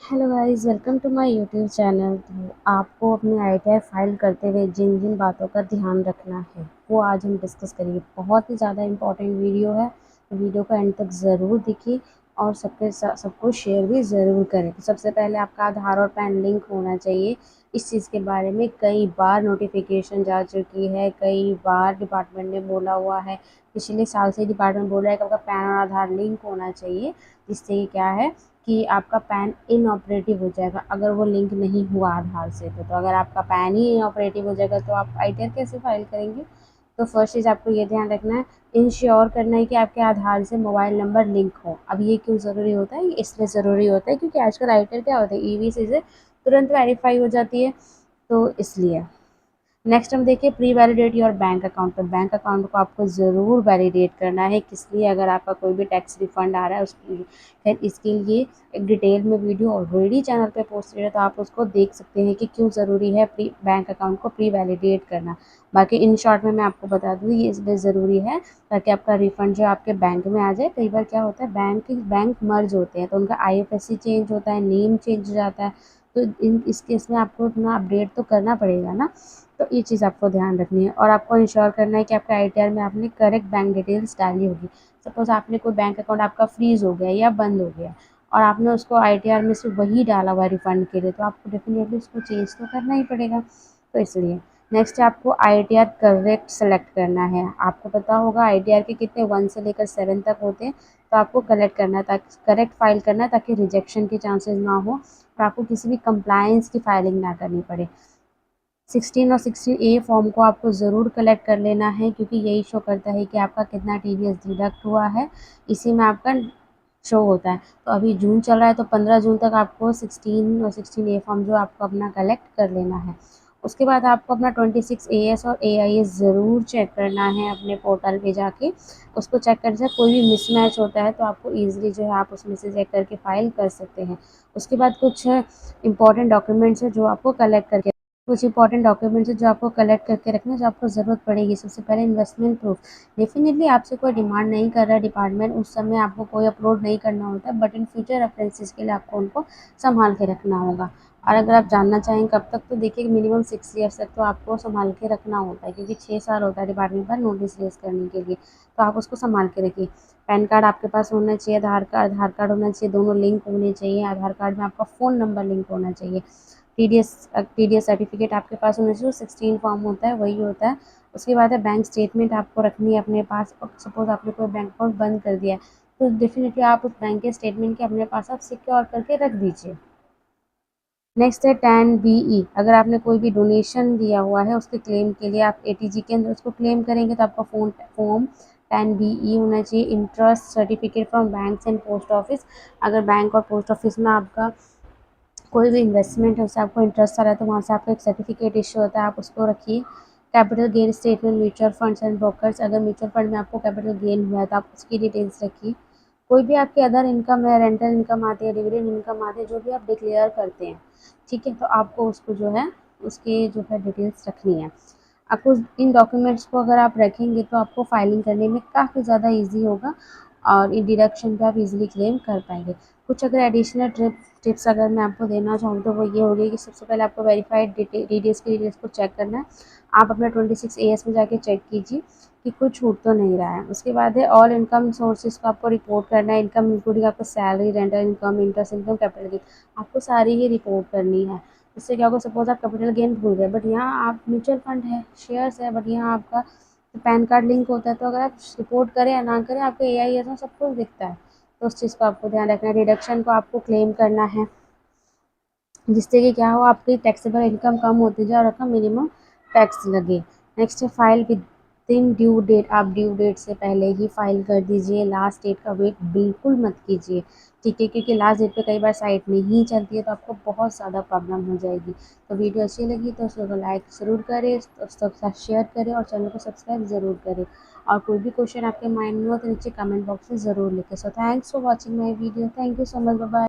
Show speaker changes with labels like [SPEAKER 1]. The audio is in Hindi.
[SPEAKER 1] Hello guys, welcome to my YouTube channel. तो आपको अपनी आईटीआर फाइल करते हुए जिन जिन बातों का ध्यान रखना है वो आज हम डिस्कस करेंगे। बहुत ही ज़्यादा इम्पोर्टेंट वीडियो है, तो वीडियो को एंड तक ज़रूर देखिए और सबको शेयर भी ज़रूर करें। तो सबसे पहले आपका आधार और पैन लिंक होना चाहिए। इस चीज़ के बारे में कई बार नोटिफिकेशन जा चुकी है, कई बार डिपार्टमेंट ने बोला हुआ है, पिछले साल से डिपार्टमेंट बोल रहा है कि आपका पैन और आधार लिंक होना चाहिए। जिससे कि क्या है कि आपका पैन इनऑपरेटिव हो जाएगा अगर वो लिंक नहीं हुआ आधार से। तो अगर आपका पैन ही इनऑपरेटिव हो जाएगा तो आप आईटीआर कैसे फाइल करेंगे। तो फर्स्ट चीज़ आपको ये ध्यान रखना है, इंश्योर करना है कि आपके आधार से मोबाइल नंबर लिंक हो। अब ये क्यों ज़रूरी होता है, ये इसलिए ज़रूरी होता है क्योंकि आजकल आईटीआर क्या होता है, ईवी से तुरंत वेरीफाई हो जाती है, तो इसलिए। नेक्स्ट हम देखिए pre validate your bank account. तो बैंक अकाउंट को आपको ज़रूर वैलिडेट करना है। किस लिए, अगर आपका कोई भी टैक्स रिफंड आ रहा है उसके लिए, फिर इसके लिए एक डिटेल में वीडियो ऑलरेडी चैनल पे पोस्टेड है, तो आप उसको देख सकते हैं कि क्यों ज़रूरी है प्री बैंक अकाउंट को प्री वैलिडेट करना। बाकी इन शॉर्ट में मैं आपको बता दूँ, ये इसलिए ज़रूरी है ताकि आपका रिफंड जो आपके बैंक में आ जाए। कई बार क्या होता है, बैंक मर्ज होते हैं तो उनका आईएफएससी चेंज होता है, नेम चेंज हो जाता है, तो इन इस केस में आपको अपना अपडेट तो करना पड़ेगा ना। तो ये चीज़ आपको ध्यान रखनी है और आपको इंश्योर करना है कि आपका आईटीआर में आपने करेक्ट बैंक डिटेल्स डाली होगी। सपोज़ आपने कोई बैंक अकाउंट आपका फ्रीज़ हो गया या बंद हो गया और आपने उसको आईटीआर में से वही डाला हुआ है रिफ़ंड के लिए, तो आपको डेफ़िनेटली उसको चेंज तो करना ही पड़ेगा। तो इसलिए नेक्स्ट आपको आईटीआर करेक्ट सेलेक्ट करना है। आपको पता होगा आईटीआर के कितने 1 से लेकर 7 तक होते हैं, तो आपको कलेक्ट करना है, ताकि करेक्ट फाइल करना है ताकि रिजेक्शन के चांसेस ना हो और आपको किसी भी कंप्लायंस की फाइलिंग ना करनी पड़े। 16 और 16A फॉर्म को आपको ज़रूर कलेक्ट कर लेना है क्योंकि यही शो करता है कि आपका कितना टीडीएस डिडक्ट हुआ है, इसी में आपका शो होता है। तो अभी जून चल रहा है तो 15 जून तक आपको 16 और 16A फॉर्म जो आपको अपना कलेक्ट कर लेना है। उसके बाद आपको अपना 26AS और AIS ज़रूर चेक करना है अपने पोर्टल पे जाके। उसको चेक करने से कोई भी मिसमैच होता है तो आपको ईज़िली जो है आप उसमें से चेक करके फ़ाइल कर सकते हैं। उसके बाद कुछ इंपॉर्टेंट डॉक्यूमेंट्स हैं जो आपको कलेक्ट करके, कुछ इंपॉर्टेंट डॉक्यूमेंट्स हैं जो आपको कलेक्ट करके रखना है, जो आपको ज़रूरत पड़ेगी। सबसे पहले इन्वेस्टमेंट प्रूफ। डेफिनेटली आपसे कोई डिमांड नहीं कर रहा है डिपार्टमेंट, उस समय आपको कोई अपलोड नहीं करना होता है, बट इन फ्यूचर रेफरेंसेस के लिए आपको उनको संभाल के रखना होगा। और अगर आप जानना चाहें कब तक, तो देखिए मिनिमम 6 ईयर्स तक तो आपको संभाल के रखना होता है क्योंकि 6 साल होता है डिपार्टमेंट पर नोटिस रेज करने के लिए, तो आप उसको संभाल के रखिए। पैन कार्ड आपके पास होना चाहिए, आधार कार्ड होना चाहिए, दोनों लिंक होने चाहिए। आधार कार्ड में आपका फ़ोन नंबर लिंक होना चाहिए। टीडीएस सर्टिफिकेट आपके पास होना चाहिए, 16 फॉर्म होता है वही होता है। उसके बाद है बैंक स्टेटमेंट आपको रखनी है अपने पास। सपोज़ आपने कोई बैंक अकाउंट बंद कर दिया है तो डेफिनेटली आप उस बैंक के स्टेटमेंट के अपने पास आप सिक्योर करके रख दीजिए। नेक्स्ट है 10BE। अगर आपने कोई भी डोनेशन दिया हुआ है उसके क्लेम के लिए आप एटीजी के अंदर उसको क्लेम करेंगे तो आपका फॉर्म 10BE होना चाहिए। Interest certificate from banks and post office. अगर बैंक और पोस्ट ऑफिस में आपका कोई भी इन्वेस्टमेंट है उससे आपको इंटरेस्ट आ रहा है तो वहाँ से आपको एक सर्टिफिकेट इश्यू होता है, आप उसको रखिए। Capital gain statement mutual funds and brokers. अगर म्यूचुअल फंड में आपको कैपिटल गेन हुआ है तो आप उसकी डिटेल्स रखिए। कोई भी आपके अदर इनकम है, रेंटल इनकम आती है, डिविडेंड इनकम आती है, जो भी आप डिक्लेयर करते हैं, ठीक है, तो आपको उसको जो है उसकी जो है डिटेल्स रखनी है। आपको इन डॉक्यूमेंट्स को अगर आप रखेंगे तो आपको फाइलिंग करने में काफ़ी ज़्यादा ईजी होगा और इन डिडक्शन पे आप इजीली क्लेम कर पाएंगे। कुछ अगर एडिशनल टिप्स अगर मैं आपको देना चाहूँ तो वो ये होगी कि सबसे पहले आपको वेरीफाइड डीडीएस की डिटेल्स को चेक करना है। आप अपना 26AS में जाके चेक कीजिए कि कुछ छूट तो नहीं रहा है। उसके बाद है ऑल इनकम सोर्सेज को आपको रिपोर्ट करना है। इनकम इंक्लूडिंग आपको salary, rental income, interest income, capital gain, आपको सारी ही रिपोर्ट करनी है। इससे क्या होगा, सपोज आप कैपिटल गेन भूल गए बट यहाँ आप म्यूचुअल फंड है, शेयर्स है, बट यहाँ आपका पैन कार्ड लिंक होता है, तो अगर आप रिपोर्ट करें या ना करें आपके AIS में सब कुछ दिखता है। तो उस चीज़ को आपको ध्यान रखना है। डिडक्शन को आपको क्लेम करना है जिससे कि क्या हो, आपकी टैक्सेबल इनकम कम होती जाए और आपका मिनिमम टैक्स लगे। नेक्स्ट है file within due date. आप ड्यू डेट से पहले ही फाइल कर दीजिए, लास्ट डेट का वेट बिल्कुल मत कीजिए, ठीक है, क्योंकि लास्ट डेट पे कई बार साइट नहीं चलती है तो आपको बहुत ज़्यादा प्रॉब्लम हो जाएगी। तो वीडियो अच्छी लगी तो उसको लाइक ज़रूर करें, दोस्तों के साथ शेयर करें और चैनल को सब्सक्राइब ज़रूर करें। और कोई भी क्वेश्चन आपके माइंड में हो तो नीचे कमेंट बॉक्स में ज़रूर लिखें। So thanks for watching my video. Thank you so much. Bye bye.